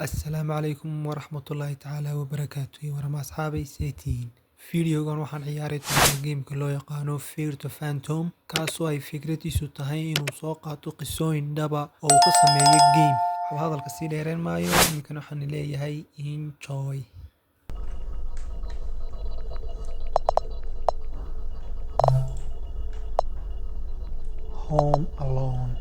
Asalaamu calaykum waraxmatullaahi tacaala wabarakaatuh warama asxaabay seetiin fiidiyogan waxaan ciyaari doonaa geemka loo yaqaano Fear to Phantom kaasoo ay fikradiisu tahay inuu soo qaato qisooyin dhaba oo uu ka sameeyo game waxba hadalka sii dheereen maayo iminkan waxaan leeyahay enjoy. Home Alone.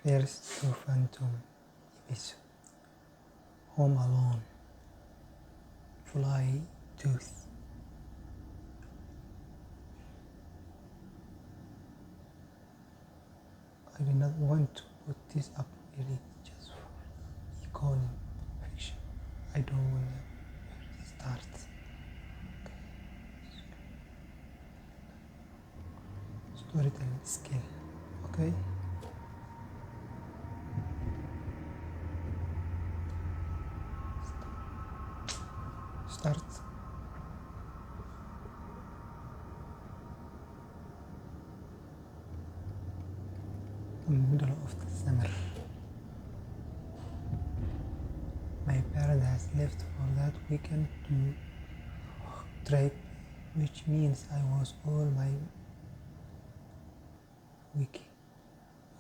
First to Phantom episode. Home Alone. July 2nd. I did not want to put this up really just for iconic fiction. I don't want to start. Storytelling skill. Okay. Start. In the middle of the summer. My parents has left for that weekend to trip, which means I was all my weekend.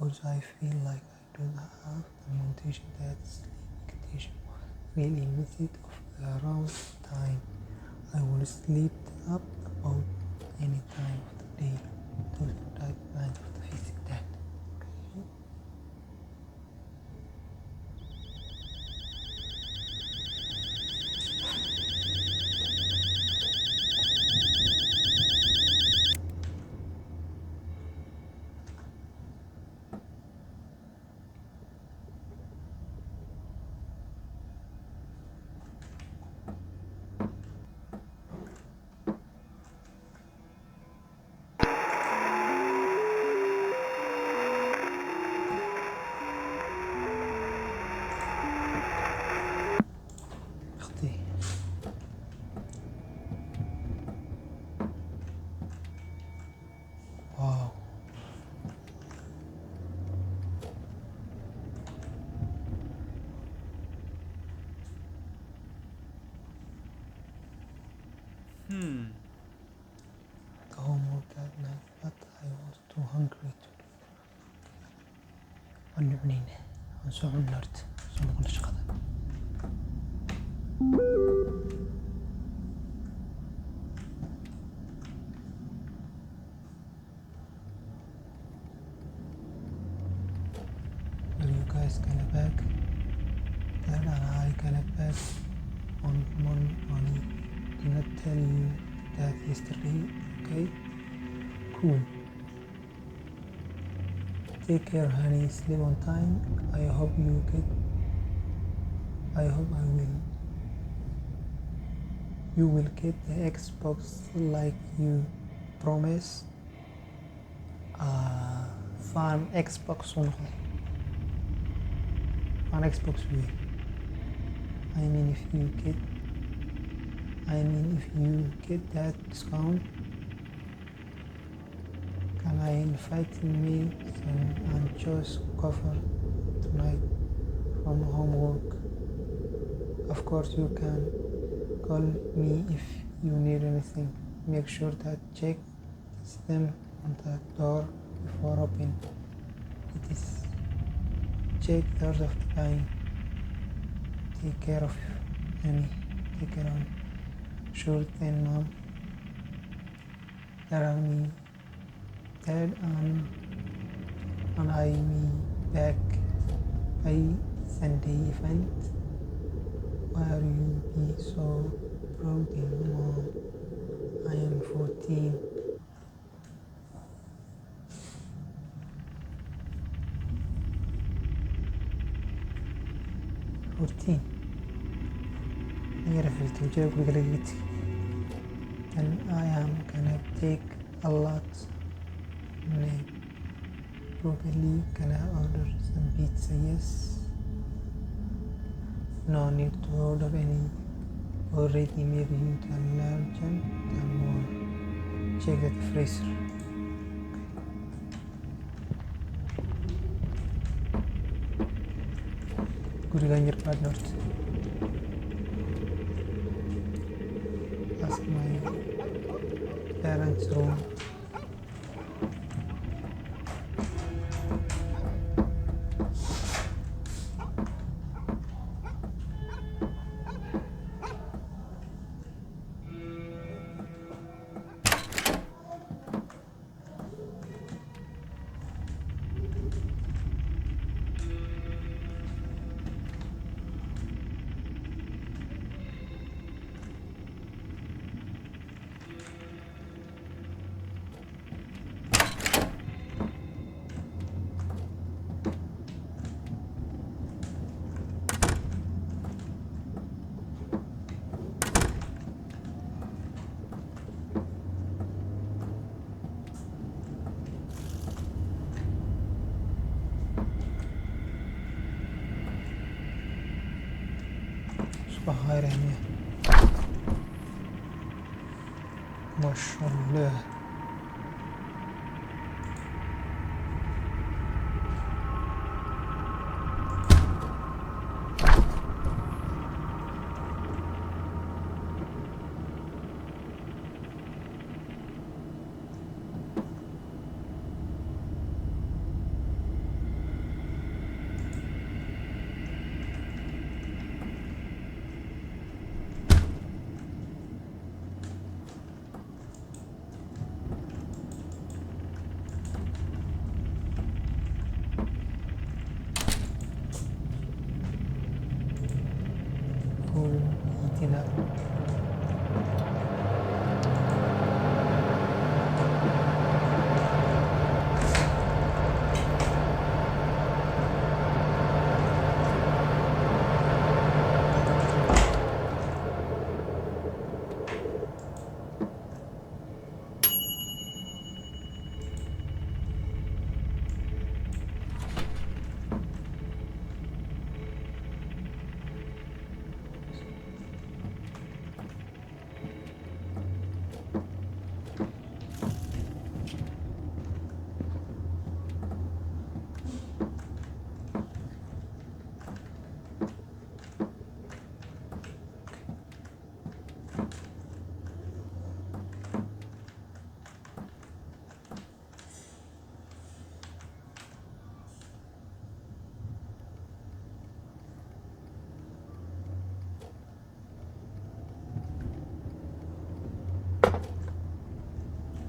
Also, I feel like I don't have the motivation that sleep really miss it of around time. I will sleep up about any time of the day to the right kind of the visit that. Okay. Wow. The homework that night, but I was too hungry to do it. Waan nucneyne, waan soo cunna horta, soo noqona shaqada. Are you guys gonna back? Dad and I gonna back on money. Did not tell you that yesterday, okay? Cool. Take care, honey. Sleep on time. I hope I will. You will get the Xbox like you promised. Fan Xbox on. Fan Xbox way. I mean, if you get that discount, can I invite me and just cover tonight from homework? Of course you can call me if you need anything. Make sure that check them on the door before open. It is check third of the time. Take care of Annie. Take care of Sure then, Mom. Dad and I me back by Sunday event. Why are you be so proud in Mom? I am 14. And I am gonna take a lot. Probably gonna order some pizza, yes. No need to order any already. Maybe you can learn them more. check the freezer. Gurigan yar baad north. That's my parents' room. صباح خير هنا. ما شاء الله. Tidak.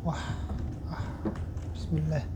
Wah, Bismillah.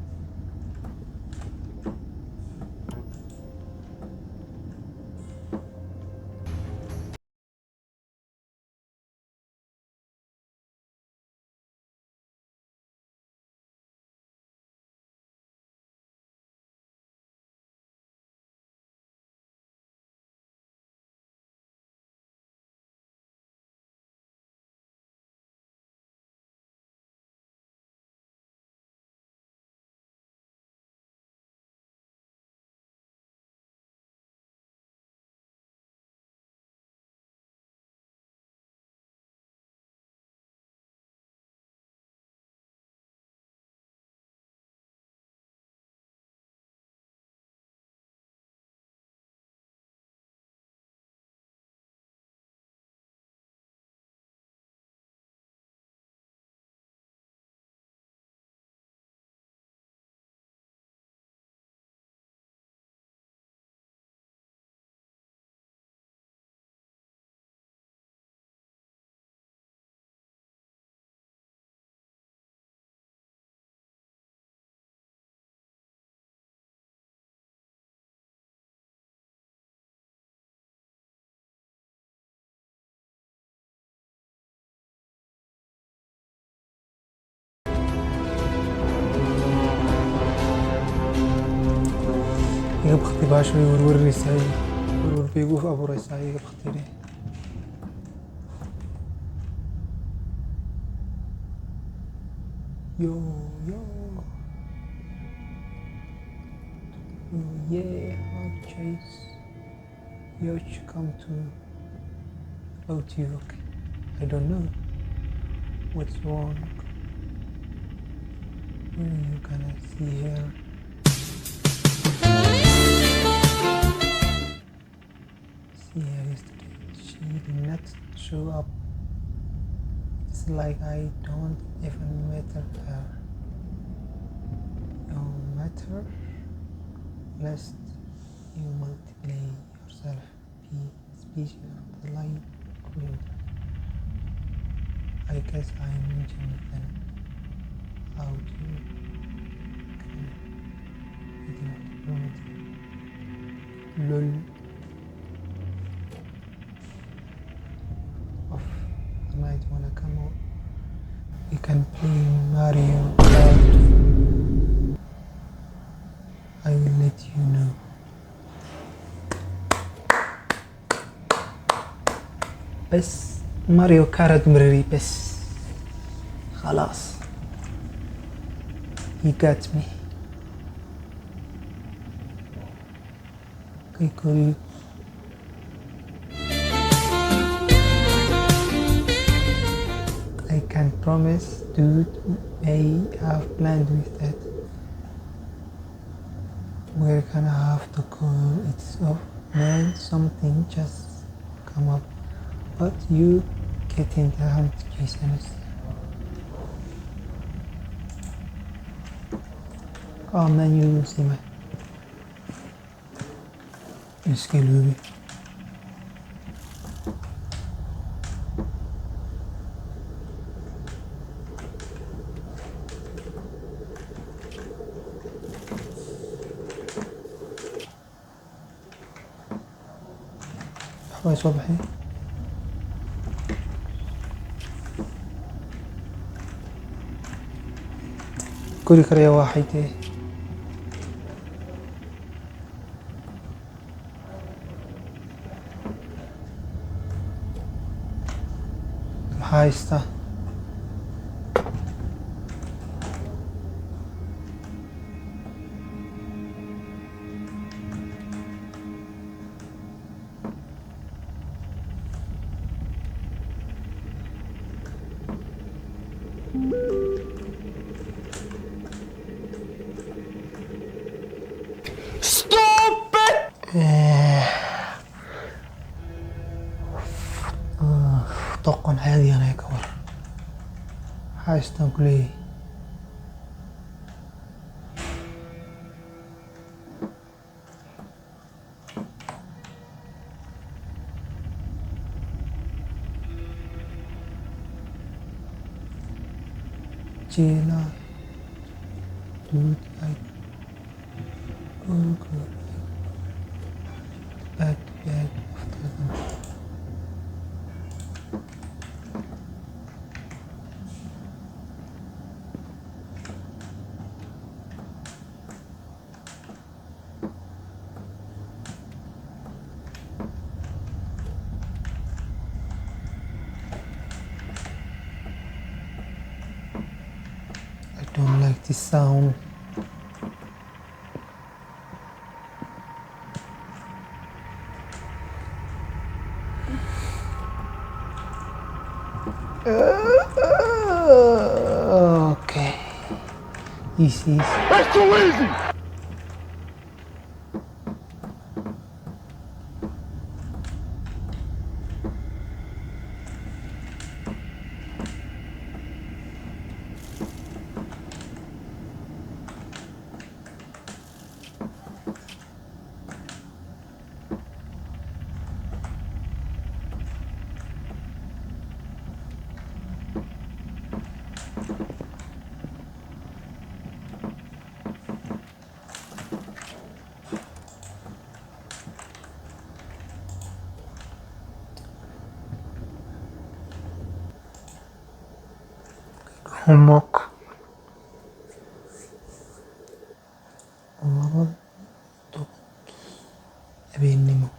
Iga bakti baasho way warwarinaysaa. Warwar bay igu abuuraysaa iga baktiri. Yo. Yeah, hard chase. Yo, come to out you. Okay. I don't know what's wrong. You can see her. See her yesterday. She did not show up. It's like I don't even matter her. You matter lest you multiply yourself. Be species of the light of you. I guess I mentioned then how to LOL of the night wanna come out. We can play Mario Kart. I will let you know. بس ماريو كارت مرري بس خلاص. He got me. Kikoru. I can promise, dude, may have planned with that. We're gonna have to call it off. Man, something just come up. But you get in the hunt, Jason. Oh man, you see me. Excuse me. حواي صبحي. كوري كريا واحدة. محايستا. طاقة عادي أنا يكبر حاجة تنقلي جينا دود أي أوكو باك أفترض I don't like this sound. Okay. This is. That's too easy! Homework. Nemo.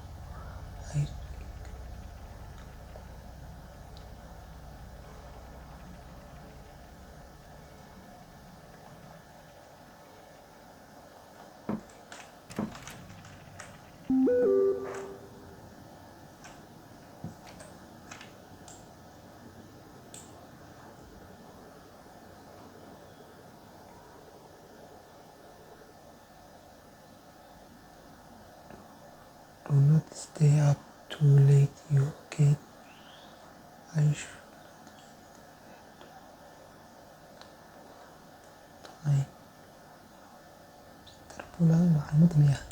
stay up too late, you kid. I should time. Terpulang macluumaad miyaa?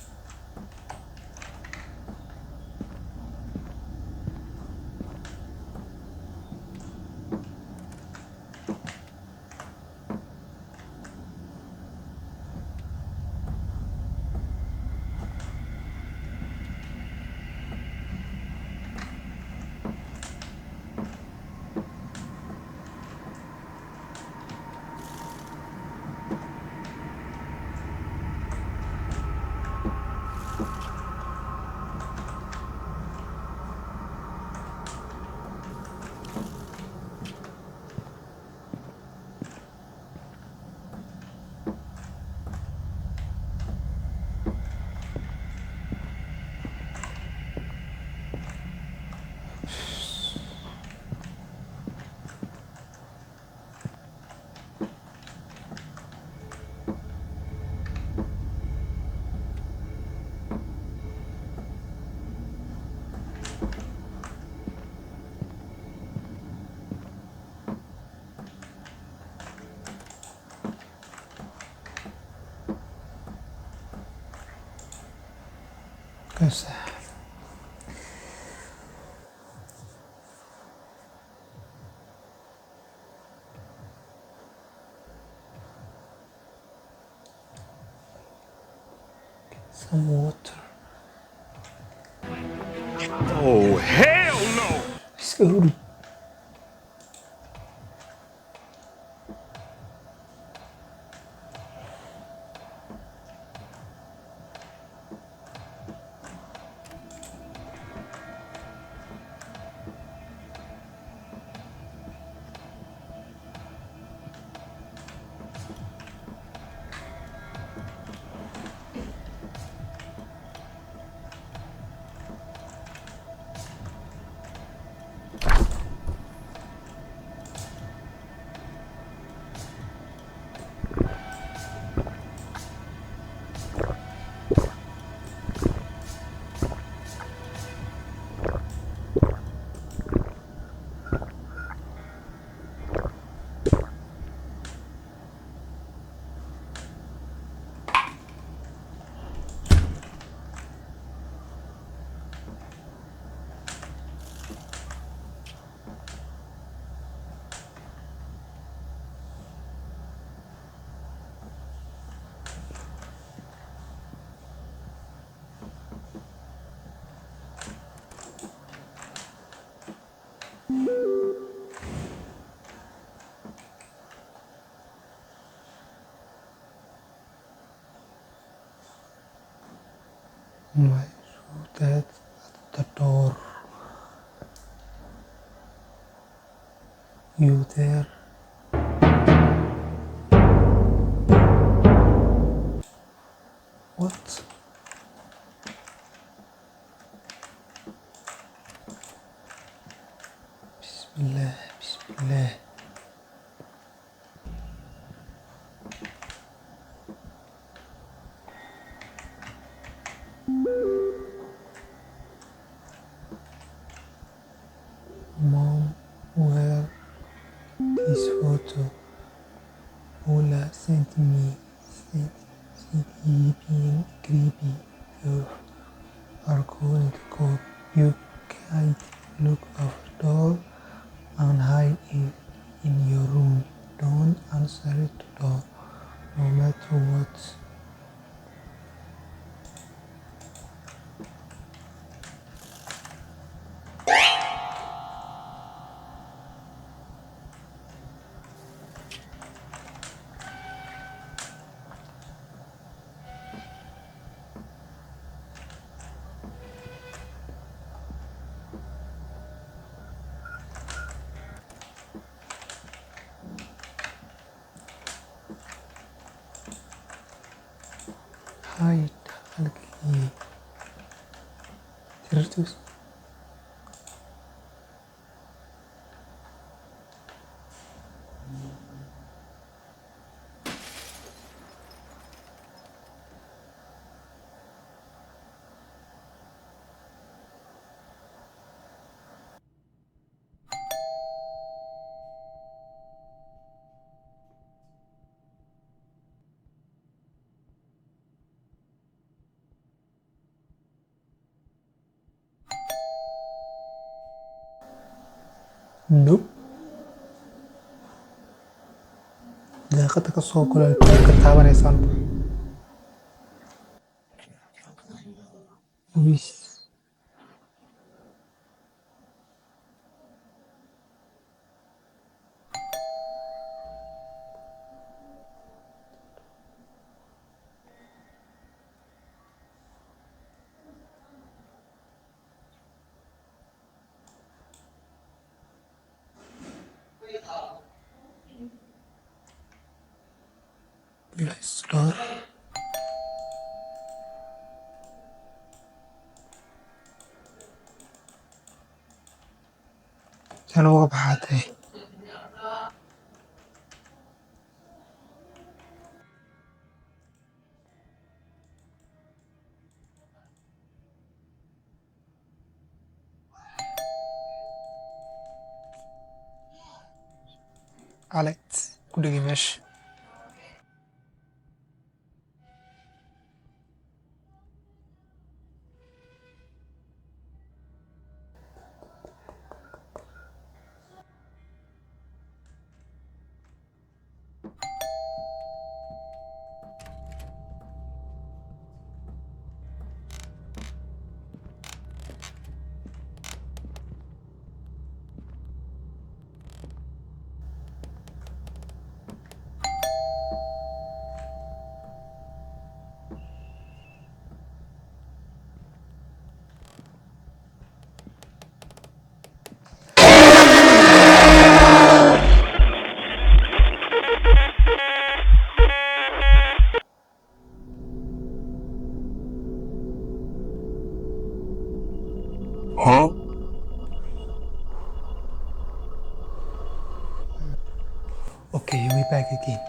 Because some water. Oh, hell no! Iska hurud. My suited at the door. You there? What? Bismillah, Bismillah. Mom, where this photo? Ola sent me. Said he being creepy. You are going to go. You can't look out the door and hide in your room. Don't answer the door, no matter what. Hide halkii tirtus. No. daaqada ka soo galo albaabka taabanaysaan wiis الإصرار كان وضعته عليت كل ماشي Huh? Okay, we back again.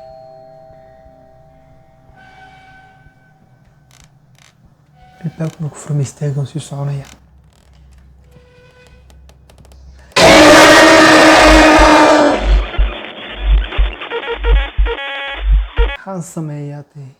الباب نوك فرمي استاغون سي soconaya maxaan sameeyaa dee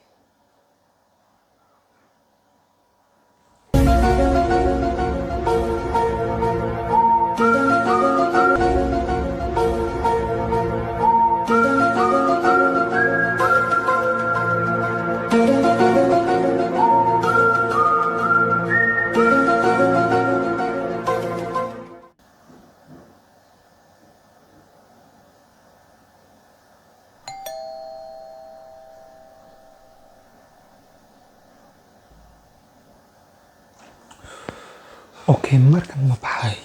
okay markan ma baxay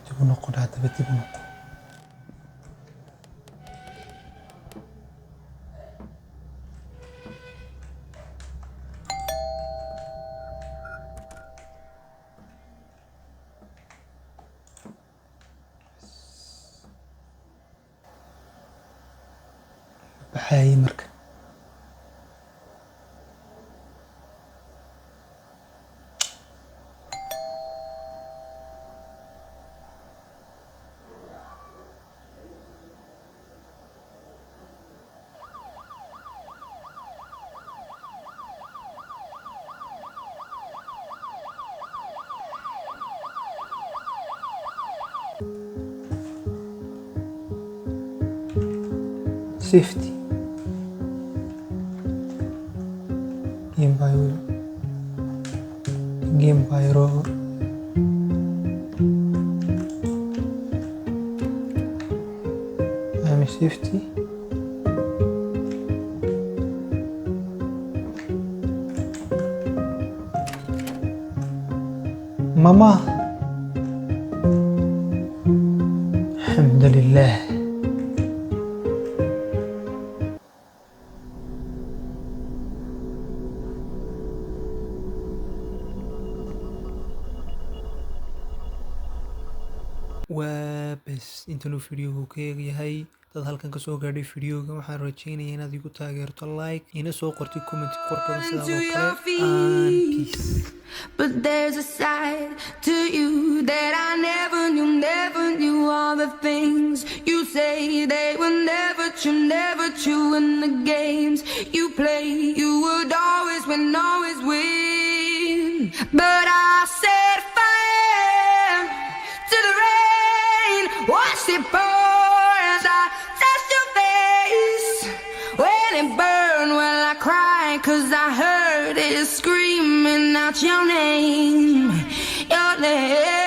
dib u noqo haddaba dib u noqo baxay marka safety game by roar I'm safety ماما الحمد لله waa bes intanuu fideogu ka eegyahay. dad halkan kasoo gaadhay fideoga waxaan rajeynayaa inaad igu taageerto like ina soo qortay comment qorbadan sidaadoo kale and peace. But there's a side to you that I never knew all the things you say they were never true in the games you play. You would always win, always win. But I set fire to the rain, watch it pour as I touch your face. When it burned, well I cried 'cause I heard it screaming out your name, your name.